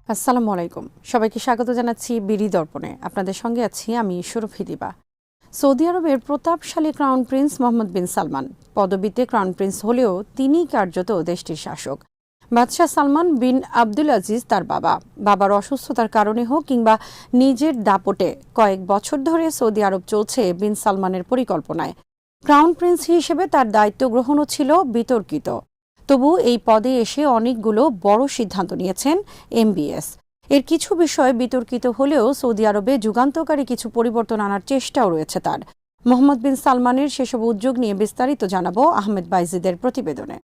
আসসালামু আলাইকুম। সবাইকে স্বাগত জানাচ্ছি বিডি দর্পণে। আপনাদের সঙ্গে আছি আমি সুরভি দিবা। সৌদি আরবের প্রতাপশালী ক্রাউন প্রিন্স মোহাম্মদ বিন সালমান পদবিতে ক্রাউন প্রিন্স হলেও তিনি কার্যত দেশটির শাসক। বাদশাহ সালমান বিন আব্দুল আজিজ তার বাবার অসুস্থতার কারণে হোক কিংবা নিজের দাপটে কয়েক বছর ধরে সৌদি আরব চলছে বিন সালমানের পরিকল্পনায়। ক্রাউন প্রিন্স হিসেবে তার দায়িত্ব গ্রহণও ছিল বিতর্কিত। তবু এই পদে এসে অনেকগুলো বড় সিদ্ধান্ত নিয়েছেন এমবিএস। এর কিছু বিষয় বিতর্কিত হলেও সৌদি আরবে যুগান্তকারী কিছু পরিবর্তন আনার চেষ্টাও রয়েছে তার। মোহাম্মদ বিন সালমানের সেসব উদ্যোগ নিয়ে বিস্তারিত জানাবো আহমেদ বাইজিদের প্রতিবেদনে।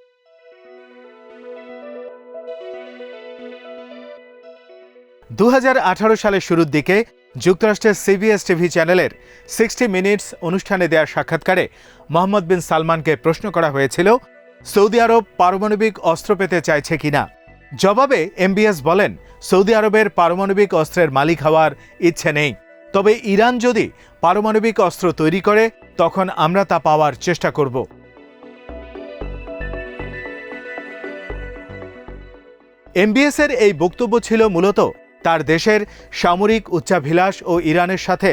2018 সালের শুরুর দিকে যুক্তরাষ্ট্রের সিবিএস টিভি চ্যানেলের 60 মিনিটস অনুষ্ঠানে দেওয়া সাক্ষাৎকারে মোহাম্মদ বিন সালমানকে প্রশ্ন করা হয়েছিল সৌদি আরব পারমাণবিক অস্ত্র পেতে চাইছে কিনা। জবাবে এমবিএস বলেন, সৌদি আরবের পারমাণবিক অস্ত্রের মালিক হওয়ার ইচ্ছে নেই, তবে ইরান যদি পারমাণবিক অস্ত্র তৈরি করে তখন আমরা তা পাওয়ার চেষ্টা করব। এমবিএসের এই বক্তব্য ছিল মূলত তার দেশের সামরিক উচ্চাভিলাষ ও ইরানের সাথে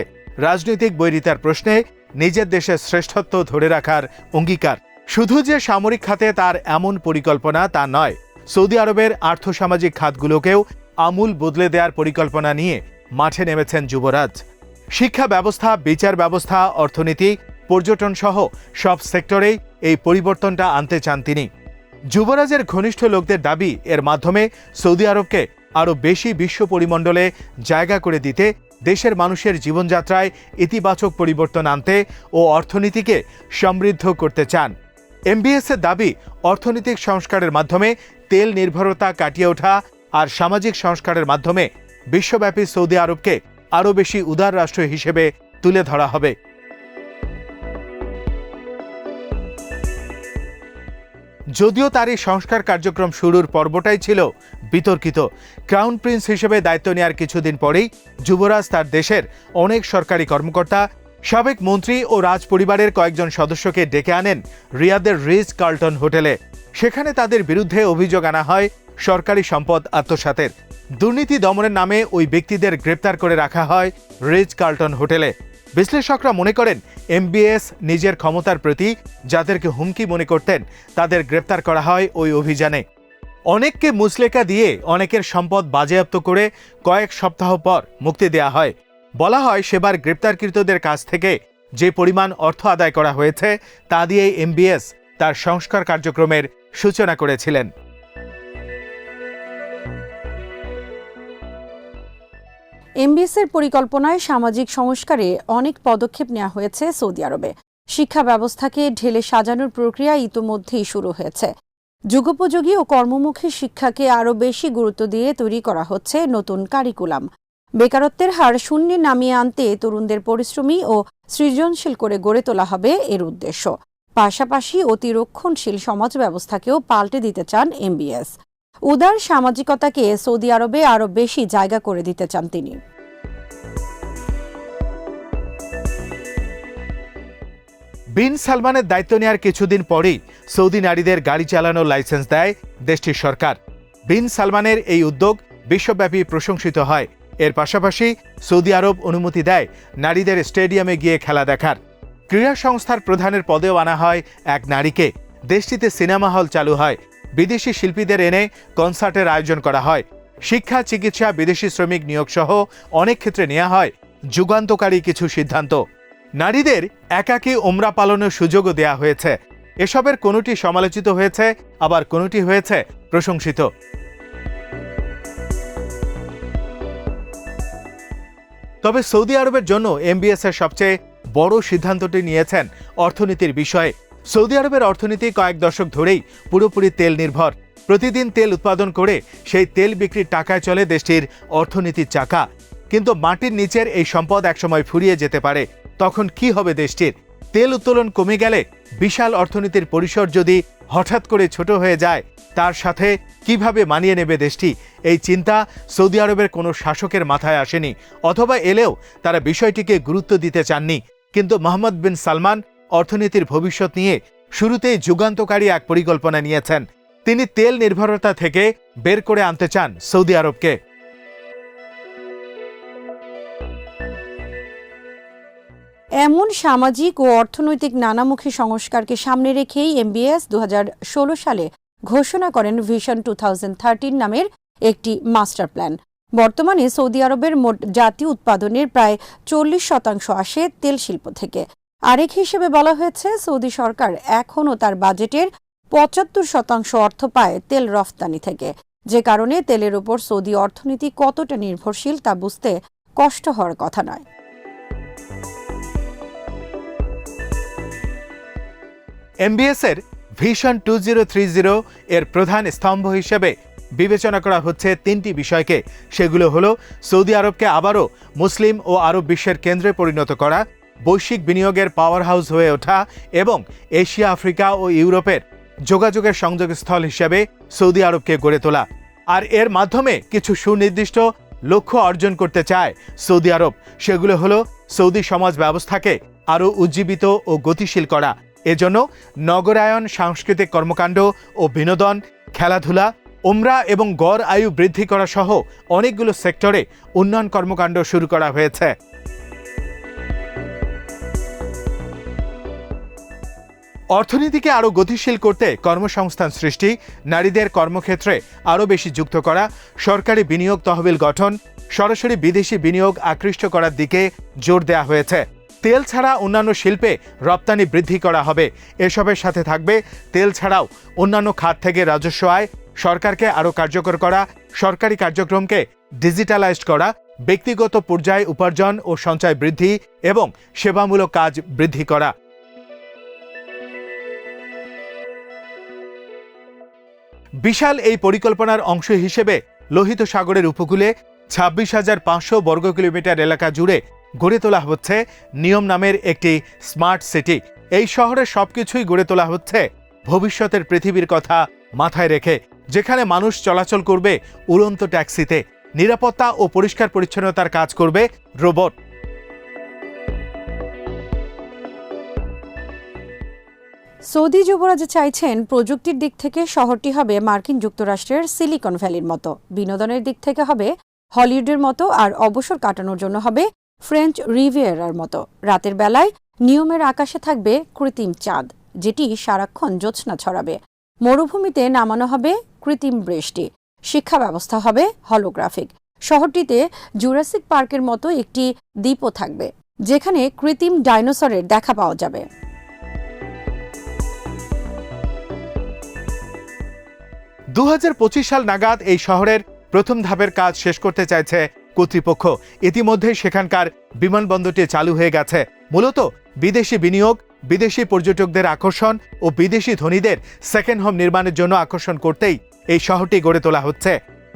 রাজনৈতিক বৈরিতার প্রশ্নে নিজের দেশের শ্রেষ্ঠত্ব ধরে রাখার অঙ্গীকার। শুধু যে সামরিক খাতে তার এমন পরিকল্পনা তা নয়, সৌদি আরবের আর্থসামাজিক খাতগুলোকেও আমূল বদলে দেওয়ার পরিকল্পনা নিয়ে মাঠে নেমেছেন যুবরাজ। শিক্ষা ব্যবস্থা, বিচার ব্যবস্থা, অর্থনীতি, পর্যটন সহ সব সেক্টরেই এই পরিবর্তনটা আনতে চান তিনি। যুবরাজের ঘনিষ্ঠ লোকদের দাবি, এর মাধ্যমে সৌদি আরবকে আরও বেশি বিশ্ব পরিমণ্ডলে জায়গা করে দিতে, দেশের মানুষের জীবনযাত্রায় ইতিবাচক পরিবর্তন আনতে ও অর্থনীতিকে সমৃদ্ধ করতে চান। এমবিএসের দাবি, অর্থনৈতিক সংস্কারের মাধ্যমে তেল নির্ভরতা কাটিয়ে ওঠা আর সামাজিক সংস্কারের মাধ্যমে বিশ্বব্যাপী সৌদি আরবকে আরও বেশি উদার রাষ্ট্র হিসেবে তুলে ধরা হবে। যদিও তার এই সংস্কার কার্যক্রম শুরুর পর্বটাই ছিল বিতর্কিত। ক্রাউন প্রিন্স হিসেবে দায়িত্ব নেওয়ার কিছুদিন পরেই যুবরাজ তার দেশের অনেক সরকারি কর্মকর্তা, সাবেক মন্ত্রী ও রাজপরিবারের কয়েকজন সদস্যকে ডেকে আনেন রিয়াদের রিচ কার্লটন হোটেলে। সেখানে তাদের বিরুদ্ধে অভিযোগ আনা হয় সরকারি সম্পদ আত্মসাতের। দুর্নীতি দমনের নামে ওই ব্যক্তিদের গ্রেপ্তার করে রাখা হয় রিচ কার্লটন হোটেলে। বিশ্লেষকরা মনে করেন এমবিএস নিজের ক্ষমতার প্রতি যাদেরকে হুমকি মনে করতেন তাদের গ্রেপ্তার করা হয় ওই অভিযানে। অনেককে মুচলেকা দিয়ে অনেকের সম্পদ বাজেয়াপ্ত করে কয়েক সপ্তাহ পর মুক্তি দেয়া হয়। বলা হয় সেবার গ্রেপ্তারকৃতদের কাছ থেকে যে পরিমাণ অর্থ আদায় করা হয়েছে তা দিয়েই এমবিএস তার সংস্কার কার্যক্রমের সূচনা করেছিলেন। এমবিএসের পরিকল্পনায় সামাজিক সংস্কারে অনেক পদক্ষেপ নেওয়া হয়েছে সৌদি আরবে। শিক্ষা ব্যবস্থাকে ঢেলে সাজানোর প্রক্রিয়া ইতোমধ্যেই শুরু হয়েছে। যুগোপযোগী ও কর্মমুখী শিক্ষাকে আরও বেশি গুরুত্ব দিয়ে তৈরি করা হচ্ছে নতুন কারিকুলাম। বেকারত্বের হার শূন্যে নামিয়ে আনতে তরুণদের পরিশ্রমী ও সৃজনশীল করে গড়ে তোলা হবে এর উদ্দেশ্য। পাশাপাশি অতিরক্ষণশীল সমাজ ব্যবস্থাকেও পাল্টে দিতে চান এমবিএস। উদার সামাজিকতাকে সৌদি আরবে আরও বেশি জায়গা করে দিতে চান তিনি। বিন সালমানের দায়িত্ব নেওয়ার কিছুদিন পরেই সৌদি নারীদের গাড়ি চালানোর লাইসেন্স দেয় দেশটির সরকার। বিন সালমানের এই উদ্যোগ বিশ্বব্যাপী প্রশংসিত হয়। এর পাশাপাশি সৌদি আরব অনুমতি দেয় নারীদের স্টেডিয়ামে গিয়ে খেলা দেখার। ক্রীড়া সংস্থার প্রধানের পদেও আনা হয় এক নারীকে। দেশটিতে সিনেমা হল চালু হয়। বিদেশি শিল্পীদের এনে কনসার্টের আয়োজন করা হয়। শিক্ষা, চিকিৎসা, বিদেশি শ্রমিক নিয়োগ সহ অনেক ক্ষেত্রে নেওয়া হয় যুগান্তকারী কিছু সিদ্ধান্ত। নারীদের একাকী ওমরা পালনের সুযোগও দেয়া হয়েছে। এসবের কোনোটি সমালোচিত হয়েছে, আবার কোনোটি হয়েছে প্রশংসিত। তবে সৌদি আরবের জন্য এমবিএস এর সবচেয়ে বড় সিদ্ধান্তটি নিয়েছেন অর্থনীতির বিষয়ে। সৌদি আরবের অর্থনীতি কয়েক দশক ধরেই পুরোপুরি তেল নির্ভর। প্রতিদিন তেল উৎপাদন করে সেই তেল বিক্রির টাকায় চলে দেশটির অর্থনীতির চাকা। কিন্তু মাটির নিচের এই সম্পদ একসময় ফুরিয়ে যেতে পারে। তখন কি হবে দেশটির? তেল উত্তোলন কমে গেলে বিশাল অর্থনীতির পরিসর যদি হঠাৎ করে ছোট হয়ে যায়, তার সাথে কিভাবে মানিয়ে নেবে দেশটি? এই চিন্তা সৌদি আরবের কোনো শাসকের মাথায় আসেনি, অথবা এলেও তারা বিষয়টিকে গুরুত্ব দিতে চাননি। কিন্তু মোহাম্মদ বিন সালমান অর্থনীতির ভবিষ্যৎ নিয়ে শুরুতেই যুগান্তকারী এক পরিকল্পনা নিয়েছেন। তিনি তেল নির্ভরতা থেকে বের করে আনতে চান সৌদি আরবকে। এমন সামাজিক ও অর্থনৈতিক নানামুখী সংস্কারকে সামনে রেখেই MBS 2016 সালে ঘোষণা করেন ভিশন 2013 নামের একটি মাস্টার প্ল্যান। বর্তমানে সৌদি আরবের মোট জাতীয় উৎপাদনের প্রায় 40% আসে তেল শিল্প থেকে। আরেক হিসেবে বলা হয়েছে, সৌদি সরকার এখনও তার বাজেটের 75% অর্থ পায় তেল রফতানি থেকে, যে কারণে তেলের উপর সৌদি অর্থনীতি কতটা নির্ভরশীল তা বুঝতে কষ্ট হওয়ার কথা নয়। MBS এর ভিশন 2030 এর প্রধান স্তম্ভ হিসেবে বিবেচনা করা হচ্ছে 3টি বিষয়কে। সেগুলো হলো সৌদি আরবকে আবারও মুসলিম ও আরব বিশ্বের কেন্দ্রে পরিণত করা, বৈশ্বিক বিনিয়োগের পাওয়ার হাউস হয়ে ওঠা এবং এশিয়া, আফ্রিকা ও ইউরোপের যোগাযোগের সংযোগস্থল হিসেবে সৌদি আরবকে গড়ে তোলা। আর এর মাধ্যমে কিছু সুনির্দিষ্ট লক্ষ্য অর্জন করতে চায় সৌদি আরব। সেগুলো হলো সৌদি সমাজ ব্যবস্থাকে আরও উজ্জীবিত ও গতিশীল করা, এজন্য নগরায়ন, সাংস্কৃতিক কর্মকাণ্ড ও বিনোদন, খেলাধুলা, উমরা এবং গড় আয়ু বৃদ্ধি করা সহ অনেকগুলো সেক্টরে উন্নয়ন কর্মকাণ্ড শুরু করা হয়েছে। অর্থনীতিকে আরও গতিশীল করতে কর্মসংস্থান সৃষ্টি, নারীদের কর্মক্ষেত্রে আরও বেশি যুক্ত করা, সরকারি বিনিয়োগ তহবিল গঠন, সরাসরি বিদেশি বিনিয়োগ আকৃষ্ট করার দিকে জোর দেওয়া হয়েছে। তেল ছাড়া অন্যান্য শিল্পে রপ্তানি বৃদ্ধি করা হবে। এসবের সাথে থাকবে তেল ছাড়াও অন্যান্য খাত থেকে রাজস্ব আয়, সরকারকে আরও কার্যকর করা, সরকারি কার্যক্রমকে ডিজিটালাইজড করা, ব্যক্তিগত পর্যায়ে উপার্জন ও সঞ্চয় বৃদ্ধি এবং সেবামূলক কাজ বৃদ্ধি করা। বিশাল এই পরিকল্পনার অংশ হিসেবে লোহিত সাগরের উপকূলে 26,500 বর্গ কিলোমিটার এলাকা জুড়ে গড়ে তোলা হচ্ছে নিয়ম নামের একটি স্মার্ট সিটি। এই শহরের সবকিছুই গড়ে তোলা হচ্ছে ভবিষ্যতের পৃথিবীর কথা মাথায় রেখে, যেখানে মানুষ চলাচল করবে উড়ন্ত ট্যাক্সিতে, নিরাপত্তা ও পরিষ্কার পরিচ্ছন্নতার কাজ করবে রোবট। সৌদি যুবরাজ চাইছেন প্রযুক্তির দিক থেকে শহরটি হবে মার্কিন যুক্তরাষ্ট্রের সিলিকন ভ্যালির মতো, বিনোদনের দিক থেকে হবে হলিউডের মতো, আর অবসর কাটানোর জন্য হবে ফ্রেঞ্চ রিভিয়েরার মতো। রাতের বেলায় নিয়মের আকাশে থাকবে কৃত্রিম চাঁদ, যেটি সারাক্ষণ জ্যোৎস্না ছড়াবে। মরুভূমিতে নামানো হবে কৃত্রিম বৃষ্টি। শিক্ষা ব্যবস্থা হবে হলোগ্রাফিক। শহরটিতে জুরাসিক পার্কের মতো একটি দ্বীপও থাকবে, যেখানে কৃত্রিম ডাইনোসরের দেখা পাওয়া যাবে। দু 2025 সাল নাগাদ এই শহরের প্রথম ধাপের কাজ শেষ করতে চাইছে কর্তৃপক্ষ। ইতিমধ্যে সেখানকার বিমানবন্দরটি চালু হয়ে গেছে। মূলত বিদেশি বিনিয়োগ, বিদেশি পর্যটকদের আকর্ষণ ও বিদেশি ধনীদের সেকেন্ড হোম নির্মাণের জন্য আকর্ষণ করতেই এই শহরটি গড়ে তোলা হচ্ছে।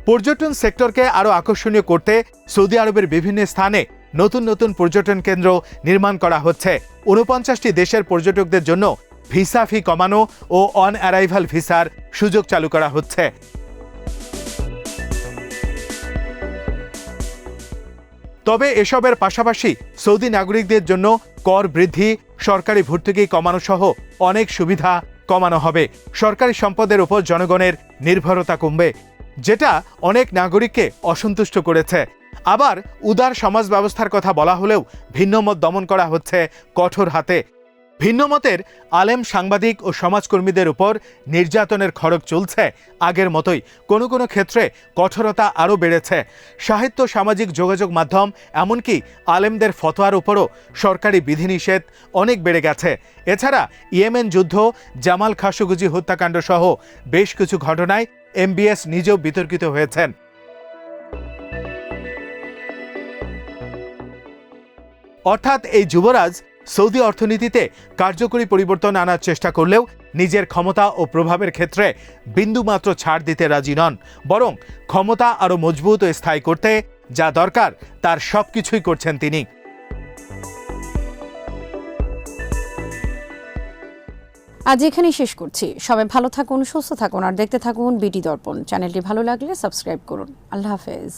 পর্যটন সেক্টরকে আরও আকর্ষণীয় করতে সৌদি আরবের বিভিন্ন স্থানে নতুন নতুন পর্যটন কেন্দ্র নির্মাণ করা হচ্ছে। 49টি দেশের পর্যটকদের জন্য ভিসা ফি কমানো ও অন অ্যারাইভাল ভিসার সুযোগ চালু করা হচ্ছে। তবে এসবের পাশাপাশি সৌদি নাগরিকদের জন্য কর বৃদ্ধি, সরকারি ভর্তুকি কমানো সহ অনেক সুবিধা কমানো হবে। সরকারি সম্পদের উপর জনগণের নির্ভরতা কমবে, যেটা অনেক নাগরিককে অসন্তুষ্ট করেছে। আবার উদার সমাজ ব্যবস্থার কথা বলা হলেও ভিন্নমত দমন করা হচ্ছে কঠোর হাতে। ভিন্নমতের আলেম, সাংবাদিক ও সমাজকর্মীদের উপর নির্যাতনের খড়গ চলছে আগের মতোই। কোনো কোনো ক্ষেত্রে কঠোরতা আরও বেড়েছে। সাহিত্য, সামাজিক যোগাযোগ মাধ্যম, এমনকি আলেমদের ফতোয়ার উপরও সরকারি বিধিনিষেধ অনেক বেড়ে গেছে। এছাড়া ইয়েমেন যুদ্ধ, জামাল খাশোগি হত্যাকাণ্ড সহ বেশ কিছু ঘটনায় MBS নিজেও বিতর্কিত হয়েছেন। অর্থাৎ এই যুবরাজ সৌদি অর্থনীতিতে কার্যকরী পরিবর্তন আনার চেষ্টা করলেও নিজের ক্ষমতা ও প্রভাবের ক্ষেত্রে বিন্দুমাত্র ছাড় দিতে রাজি নন, বরং ক্ষমতা আরও মজবুত ও স্থায়ী করতে যা দরকার তার সবকিছুই করছেন তিনি। আজ এখানেই শেষ করছি। সবাই ভালো থাকুন, সুস্থ থাকুন আর দেখতে থাকুন বিডি দর্পণ। চ্যানেলটি ভালো লাগলে সাবস্ক্রাইব করুন। আল্লাহ হাফেজ।